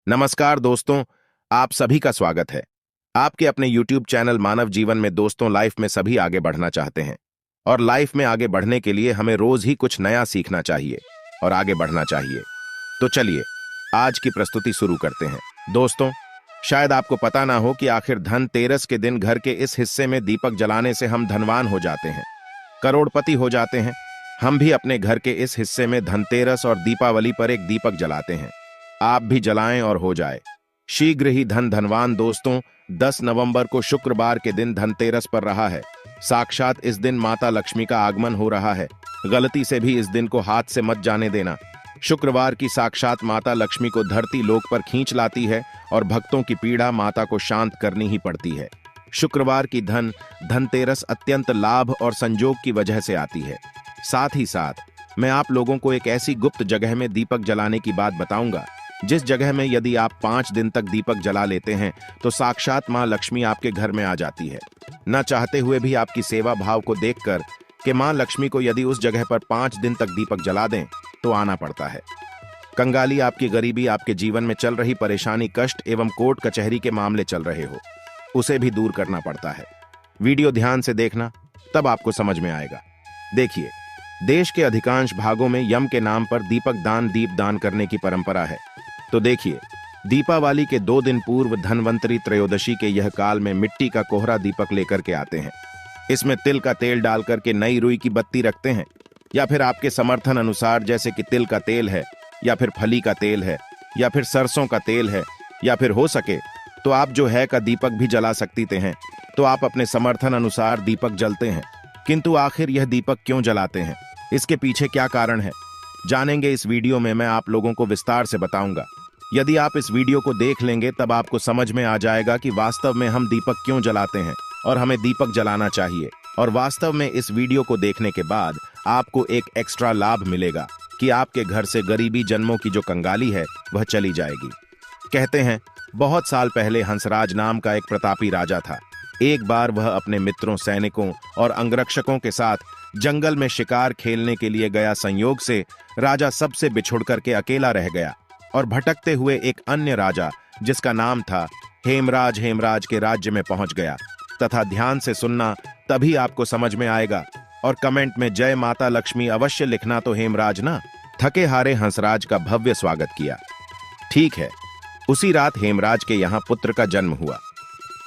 नमस्कार दोस्तों, आप सभी का स्वागत है। आपके अपने YouTube चैनल मानव जीवन में दोस्तों लाइफ में सभी आगे बढ़ना चाहते हैं और लाइफ में आगे बढ़ने के लिए हमें रोज ही कुछ नया सीखना चाहिए और आगे बढ़ना चाहिए। तो चलिए आज की प्रस्तुति शुरू करते हैं। दोस्तों, शायद आपको पता ना हो कि आखिर धनतेरस के दिन घर के इस हिस्से में दीपक जलाने से हम धनवान हो जाते हैं, करोड़पति हो जाते हैं। हम भी अपने घर के इस हिस्से में धनतेरस और दीपावली पर एक दीपक जलाते हैं। आप भी जलाएं और हो जाए शीघ्र ही धनवान। दोस्तों, 10 नवंबर को शुक्रवार के दिन धनतेरस पर रहा है। साक्षात इस दिन माता लक्ष्मी का आगमन हो रहा है। गलती से भी इस दिन को हाथ से मत जाने देना। शुक्रवार की साक्षात माता लक्ष्मी को धरती लोक पर खींच लाती है और भक्तों की पीड़ा माता को शांत करनी ही पड़ती है। शुक्रवार की धनतेरस अत्यंत लाभ और संजोग की वजह से आती है। साथ ही साथ मैं आप लोगों को एक ऐसी गुप्त जगह में दीपक जलाने की बात बताऊंगा जिस जगह में यदि आप 5 दिन तक दीपक जला लेते हैं तो साक्षात मां लक्ष्मी आपके घर में आ जाती है। न चाहते हुए भी आपकी सेवा भाव को देखकर कि मां लक्ष्मी को यदि उस जगह पर 5 दिन तक दीपक जला दें तो आना पड़ता है। कंगाली, आपकी गरीबी, आपके जीवन में चल रही परेशानी, कष्ट एवं कोर्ट कचहरी के मामले चल रहे हो, उसे भी दूर करना पड़ता है। वीडियो ध्यान से देखना, तब आपको समझ में आएगा। देखिए, देश के अधिकांश भागों में यम के नाम पर दीपदान करने की परंपरा है। तो देखिए, दीपावली के 2 दिन पूर्व धनवंतरी त्रयोदशी के यह काल में मिट्टी का कोहरा दीपक लेकर के आते हैं। इसमें तिल का तेल डालकर के नई रुई की बत्ती रखते हैं, या फिर आपके समर्थन अनुसार, जैसे कि तिल का तेल है, या फिर फली का तेल है, या फिर सरसों का तेल है, या फिर हो सके तो आप जो है का दीपक भी जला सकती हैं। तो आप अपने समर्थन अनुसार दीपक जलते हैं। किंतु आखिर यह दीपक क्यों जलाते हैं, इसके पीछे क्या कारण है, जानेंगे इस वीडियो में। मैं आप लोगों को विस्तार से बताऊंगा। यदि आप इस वीडियो को देख लेंगे तब आपको समझ में आ जाएगा कि वास्तव में हम दीपक क्यों जलाते हैं और हमें दीपक जलाना चाहिए। और वास्तव में इस वीडियो को देखने के बाद आपको एक एक्स्ट्रा लाभ मिलेगा कि आपके घर से गरीबी जन्मों की जो कंगाली है वह चली जाएगी। कहते हैं, बहुत साल पहले हंसराज नाम का एक प्रतापी राजा था। एक बार वह अपने मित्रों, सैनिकों और अंगरक्षकों के साथ जंगल में शिकार खेलने के लिए गया। संयोग से राजा सबसे बिछुड़ करके अकेला रह गया और भटकते हुए एक अन्य राजा जिसका नाम था हेमराज के राज्य में पहुंच गया। तथा ध्यान से सुनना, तभी आपको समझ में आएगा। और कमेंट में जय माता लक्ष्मी अवश्य लिखना। तो हेमराज ना थके हारे हंसराज का भव्य स्वागत किया। ठीक है, उसी रात हेमराज के यहाँ पुत्र का जन्म हुआ।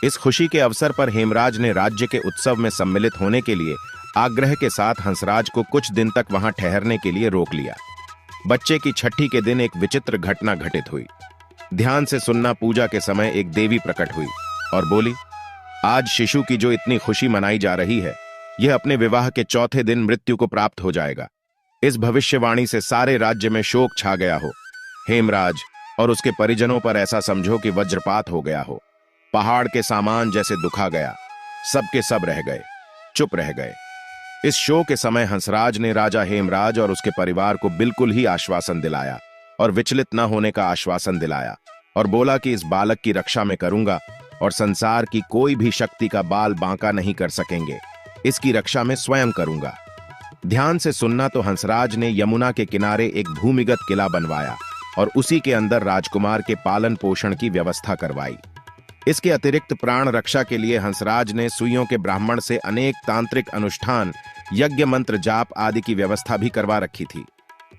इस खुशी के अवसर पर हेमराज ने राज्य के उत्सव में सम्मिलित होने के लिए आग्रह के साथ हंसराज को कुछ दिन तक वहां ठहरने के लिए रोक लिया। बच्चे की छठी के दिन एक विचित्र घटना घटित हुई। ध्यान से सुनना। पूजा के समय एक देवी प्रकट हुई और बोली, आज शिशु की जो इतनी खुशी मनाई जा रही है, यह अपने विवाह के चौथे दिन मृत्यु को प्राप्त हो जाएगा। इस भविष्यवाणी से सारे राज्य में शोक छा गया हो। हेमराज और उसके परिजनों पर ऐसा समझो कि वज्रपात हो गया हो। पहाड़ के सामान जैसे दुखा गया। सबके सब रह गए, चुप रह गए। इस शो के समय हंसराज ने राजा हेमराज और उसके परिवार को बिल्कुल ही आश्वासन दिलाया और विचलित न होने का आश्वासन दिलाया और बोला कि इस बालक की रक्षा में करूंगा और संसार की कोई भी शक्ति का बाल बांका नहीं कर सकेंगे। इसकी रक्षा में स्वयं करूंगा। ध्यान से सुनना। तो हंसराज ने यमुना के किनारे एक भूमिगत किला बनवाया और उसी के अंदर राजकुमार के पालन पोषण की व्यवस्था करवाई। इसके अतिरिक्त प्राण रक्षा के लिए हंसराज ने सुइयों के ब्राह्मण से अनेक तांत्रिक अनुष्ठान, यज्ञ, मंत्र जाप आदि की व्यवस्था भी करवा रखी थी।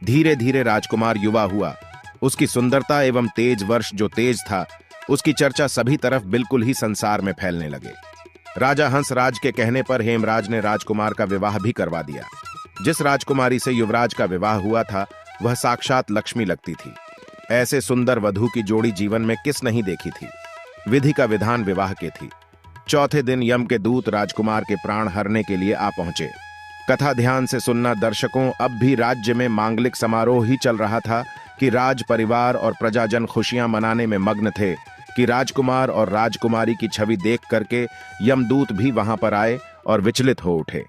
धीरे धीरे राजकुमार युवा हुआ। उसकी सुंदरता एवं तेज वर्ष जो तेज था, उसकी चर्चा सभी तरफ बिल्कुल ही संसार में फैलने लगे। राजा हंसराज के कहने पर हेमराज ने राजकुमार का विवाह भी करवा दिया। जिस राजकुमारी से युवराज का विवाह हुआ था वह साक्षात लक्ष्मी लगती थी। ऐसे सुंदर वधू की जोड़ी जीवन में किस नहीं देखी थी। विधि का विधान विवाह के थी। चौथे दिन यम के दूत राजकुमार के प्राण हरने के लिए आ पहुंचे। कथा ध्यान से सुनना दर्शकों। अब भी राज्य में मांगलिक समारोह ही चल रहा था कि राज परिवार और प्रजाजन खुशियां मनाने में मग्न थे कि राजकुमार और राजकुमारी की छवि देख करके यमदूत भी वहां पर आए और विचलित हो उठे।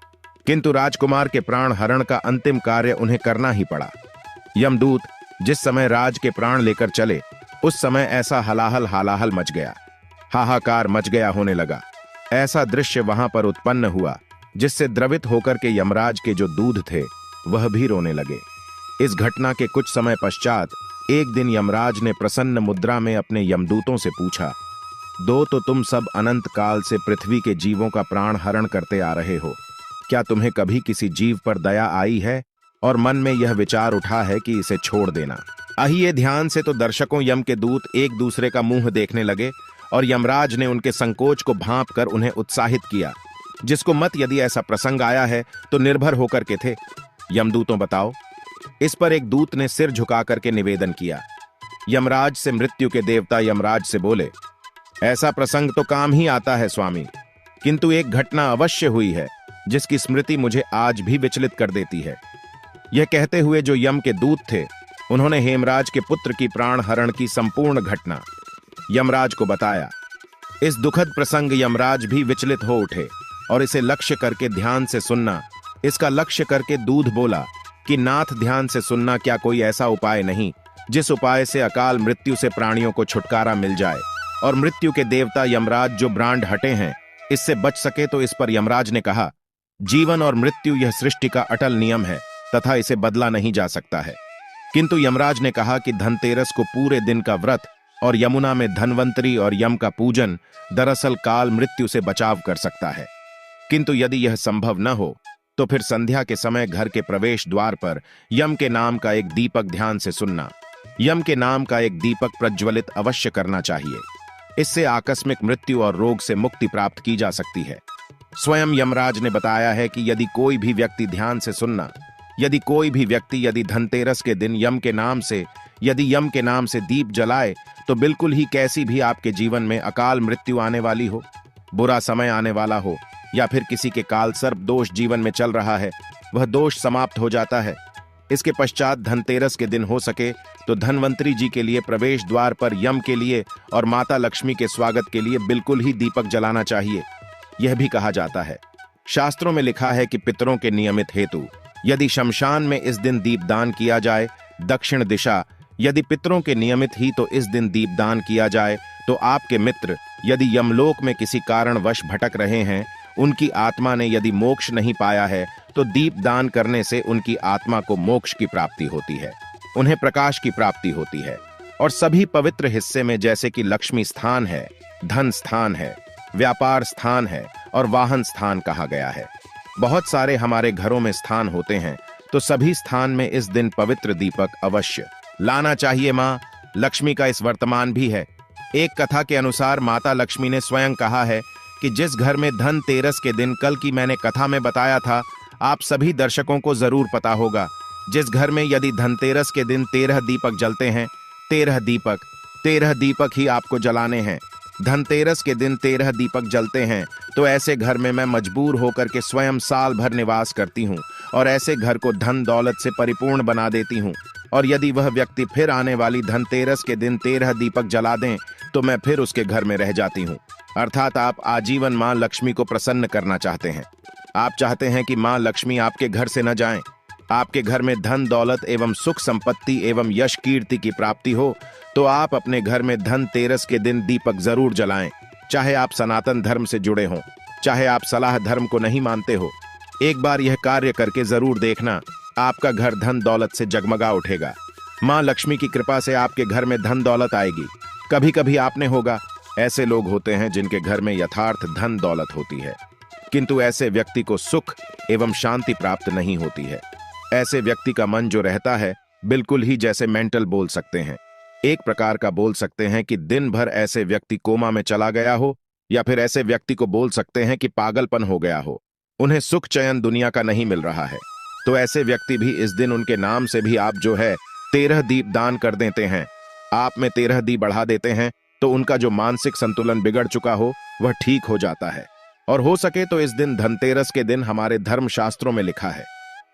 किंतु राजकुमार के प्राण हरण का अंतिम कार्य उन्हें करना ही पड़ा। यमदूत जिस समय राज के प्राण लेकर चले, उस समय ऐसा हलाहल मच गया, हाहाकार मच गया होने लगा। ऐसा दृश्य वहां पर उत्पन्न हुआ जिससे द्रवित होकर के यमराज के जो दूध थे वह भी रोने लगे। इस घटना के कुछ समय पश्चात एक दिन यमराज ने प्रसन्न मुद्रा में अपने यमदूतों से पूछा, दो तो तुम सब अनंत काल से पृथ्वी के जीवों का प्राण हरण करते आ रहे हो, क्या तुम्हें कभी किसी जीव पर दया आई है और मन में यह विचार उठा है कि इसे छोड़ देना? आइए ध्यान से। तो दर्शकों, यम के दूत एक दूसरे का मुंह देखने लगे और यमराज ने उनके संकोच को भांप कर उन्हें उत्साहित किया, जिसको मत यदि ऐसा प्रसंग आया है तो निर्भर होकर के थे। यमदूतों बताओ। इस पर एक दूत ने सिर झुका करके निवेदन किया। यमराज से मृत्यु के देवता यमराज से बोले, ऐसा प्रसंग तो काम ही आता है स्वामी, किंतु एक घटना अवश्य हुई है जिसकी स्मृति मुझे आज भी विचलित कर देती है। यह कहते हुए जो यम के दूत थे, उन्होंने हेमराज के पुत्र की प्राण हरण की संपूर्ण घटना यमराज को बताया। इस दुखद प्रसंग यमराज भी विचलित हो उठे और इसे लक्ष्य करके ध्यान से सुनना, इसका लक्ष्य करके दूध बोला कि नाथ, ध्यान से सुनना, क्या कोई ऐसा उपाय नहीं जिस उपाय से अकाल मृत्यु से प्राणियों को छुटकारा मिल जाए और मृत्यु के देवता यमराज जो ब्रांड हटे हैं इससे बच सके? तो इस पर यमराज ने कहा, जीवन और मृत्यु यह सृष्टि का अटल नियम है तथा इसे बदला नहीं जा सकता है। किंतु यमराज ने कहा कि धनतेरस को पूरे दिन का व्रत और यमुना में धनवंतरी और यम का पूजन दरअसल काल मृत्यु से बचाव कर सकता है। किंतु यदि यह संभव न हो तो फिर संध्या के समय घर के प्रवेश द्वार पर यम के नाम का एक दीपक, ध्यान से सुनना, यम के नाम का एक दीपक प्रज्वलित अवश्य करना चाहिए। इससे आकस्मिक मृत्यु और रोग से मुक्ति प्राप्त की जा सकती है। स्वयं यमराज ने बताया है कि यदि कोई भी व्यक्ति, ध्यान से सुनना, यदि कोई भी व्यक्ति यदि धनतेरस के दिन यम के नाम से दीप जलाए तो बिल्कुल ही कैसी भी आपके जीवन में अकाल मृत्यु आने वाली हो, बुरा समय आने वाला हो या फिर किसी के काल सर्प दोष जीवन में चल रहा है, वह दोष समाप्त हो जाता है। इसके पश्चात धनतेरस के दिन हो सके तो धनवंतरी जी के लिए प्रवेश द्वार पर यम के लिए और माता लक्ष्मी के स्वागत के लिए बिल्कुल ही दीपक जलाना चाहिए। यह भी कहा जाता है, शास्त्रों में लिखा है कि पितरों के नियमित हेतु यदि शमशान में इस दिन दीपदान किया जाए, दक्षिण दिशा यदि पितरों के नियमित ही तो इस दिन दीपदान किया जाए तो आपके मित्र यदि यमलोक में किसी कारणवश भटक रहे हैं, उनकी आत्मा ने यदि मोक्ष नहीं पाया है तो दीपदान करने से उनकी आत्मा को मोक्ष की प्राप्ति होती है, उन्हें प्रकाश की प्राप्ति होती है। और सभी पवित्र हिस्से में जैसे कि लक्ष्मी स्थान है, धन स्थान है, व्यापार स्थान है और वाहन स्थान कहा गया है। बहुत सारे हमारे घरों में स्थान होते हैं तो सभी स्थान में इस दिन पवित्र दीपक अवश्य लाना चाहिए। मां लक्ष्मी का इस वर्तमान भी है। एक कथा के अनुसार माता लक्ष्मी ने स्वयं कहा है कि जिस घर में धनतेरस के दिन, कल की मैंने कथा में बताया था, आप सभी दर्शकों को जरूर पता होगा, जिस घर में यदि धनतेरस के दिन 13 दीपक जलते हैं, 13 दीपक ही आपको जलाने हैं। धनतेरस के दिन 13 दीपक जलते हैं तो ऐसे घर में मैं मजबूर होकर के स्वयं साल भर निवास करती हूँ और ऐसे घर को धन दौलत से परिपूर्ण बना देती हूँ। और यदि वह व्यक्ति फिर आने वाली धनतेरस के दिन 13 दीपक जला दें तो मैं फिर उसके घर में रह जाती हूँ। अर्थात आप आजीवन मां लक्ष्मी को प्रसन्न करना चाहते हैं। आप चाहते हैं कि मां लक्ष्मी आपके घर से न जाएं, आपके घर में धन दौलत एवं सुख संपत्ति एवं यश कीर्ति की प्राप्ति हो, तो आप अपने घर में धनतेरस के दिन दीपक जरूर जलाएं। चाहे आप सनातन धर्म से जुड़े हों, चाहे आप सलाह धर्म को नहीं मानते हो, एक बार यह कार्य करके जरूर देखना, आपका घर धन दौलत से जगमगा उठेगा। मां लक्ष्मी की कृपा से आपके घर में धन दौलत आएगी। कभी कभी आपने होगा, ऐसे लोग होते हैं जिनके घर में यथार्थ धन दौलत होती है, किंतु ऐसे व्यक्ति को सुख एवं शांति प्राप्त नहीं होती है। ऐसे व्यक्ति का मन जो रहता है बिल्कुल ही जैसे मेंटल बोल सकते हैं, एक प्रकार का बोल सकते हैं कि दिन भर ऐसे व्यक्ति कोमा में चला गया हो, या फिर ऐसे व्यक्ति को बोल सकते हैं कि पागलपन हो गया हो, उन्हें सुख चयन दुनिया का नहीं मिल रहा है। तो ऐसे व्यक्ति भी इस दिन उनके नाम से भी आप जो है 13 दीप दान कर देते हैं, आप में 13 दीप बढ़ा देते हैं, तो उनका जो मानसिक संतुलन बिगड़ चुका हो वह ठीक हो जाता है। और हो सके तो इस दिन धनतेरस के दिन हमारे धर्म शास्त्रों में लिखा है,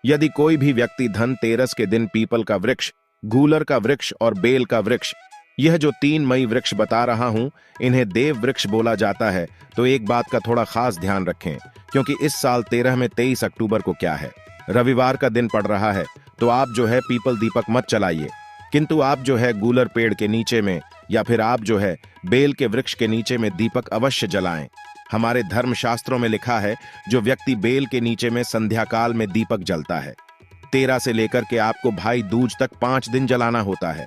यदि कोई भी व्यक्ति धनतेरस के दिन पीपल का वृक्ष, गूलर का वृक्ष और बेल का वृक्ष, यह जो 3 मई वृक्ष बता रहा हूं, इन्हें देव वृक्ष बोला जाता है, तो एक बात का थोड़ा खास ध्यान रखें, क्योंकि इस साल 13 में 23 अक्टूबर को क्या है, रविवार का दिन पड़ रहा है, तो आप जो है पीपल दीपक मत चलाइए, किंतु आप जो है गूलर पेड़ के नीचे में या फिर आप जो है बेल के वृक्ष के नीचे में दीपक अवश्य जलाएं। हमारे धर्म शास्त्रों में लिखा है, जो व्यक्ति बेल के नीचे में संध्या काल में दीपक जलता है, 13 से लेकर के आपको भाई दूज तक 5 दिन जलाना होता है।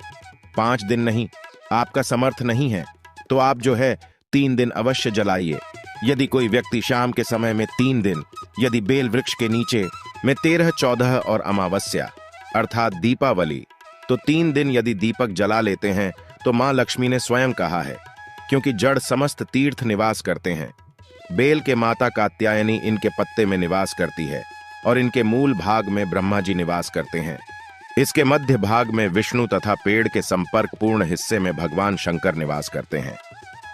5 दिन नहीं, आपका समर्थ नहीं है तो आप जो है 3 दिन अवश्य जलाइए। यदि कोई व्यक्ति शाम के समय में 3 दिन यदि बेल वृक्ष के नीचे में 13, 14 और अमावस्या अर्थात दीपावली तो 3 दिन यदि दीपक जला लेते हैं तो मां लक्ष्मी ने स्वयं कहा है, क्योंकि जड़ समस्त तीर्थ निवास करते हैं। बेल के माता कात्यायनी इनके पत्ते में निवास करती है और इनके मूल भाग में ब्रह्मा जी निवास करते हैं। इसके मध्य भाग में विष्णु तथा पेड़ के संपर्क पूर्ण हिस्से में भगवान शंकर निवास करते हैं।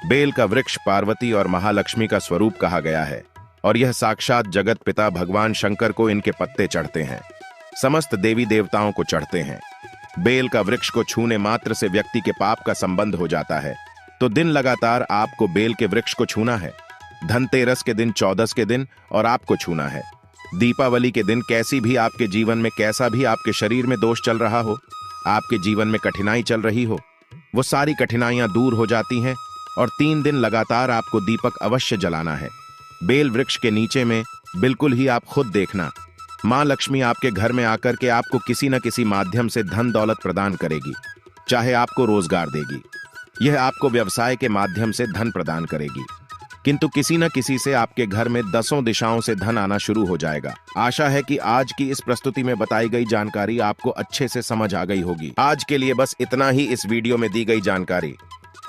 बेल का वृक्ष पार्वती और महालक्ष्मी का स्वरूप कहा गया है और यह साक्षात जगत पिता भगवान शंकर को इनके पत्ते चढ़ते हैं, समस्त देवी देवताओं को चढ़ते हैं। बेल का वृक्ष को छूने मात्र से व्यक्ति के पाप का संबंध हो जाता है, तो दिन लगातार आपको बेल के वृक्ष को छूना है। धनतेरस के दिन, 14 के दिन और आपको छूना है। दीपावली के दिन कैसी भी आपके जीवन में कैसा भी आपके शरीर में दोष चल रहा हो, आपके जीवन में कठिनाई चल रही हो, वो सारी कठिनाइयां दूर हो जाती हैं और 3 दिन लगातार आपको दीपक अवश्य जलाना है। बेल वृक्ष के नीचे में बिल्कुल ही आप खुद देखना, मां लक्ष्मी आपके घर में आकर के आपको किसी न किसी माध्यम से धन दौलत प्रदान करेगी, चाहे आपको रोजगार देगी, यह आपको व्यवसाय के माध्यम से धन प्रदान करेगी, किंतु किसी न किसी से आपके घर में 10 दिशाओं से धन आना शुरू हो जाएगा। आशा है कि आज की इस प्रस्तुति में बताई गई जानकारी आपको अच्छे से समझ आ गई होगी। आज के लिए बस इतना ही इस वीडियो में दी गई जानकारी।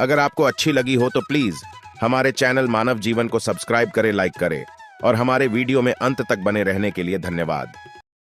अगर आपको अच्छी लगी हो तो प्लीज हमारे चैनल मानव जीवन को सब्सक्राइब करें, लाइक करें और हमारे वीडियो में अंत तक बने रहने के लिए धन्यवाद।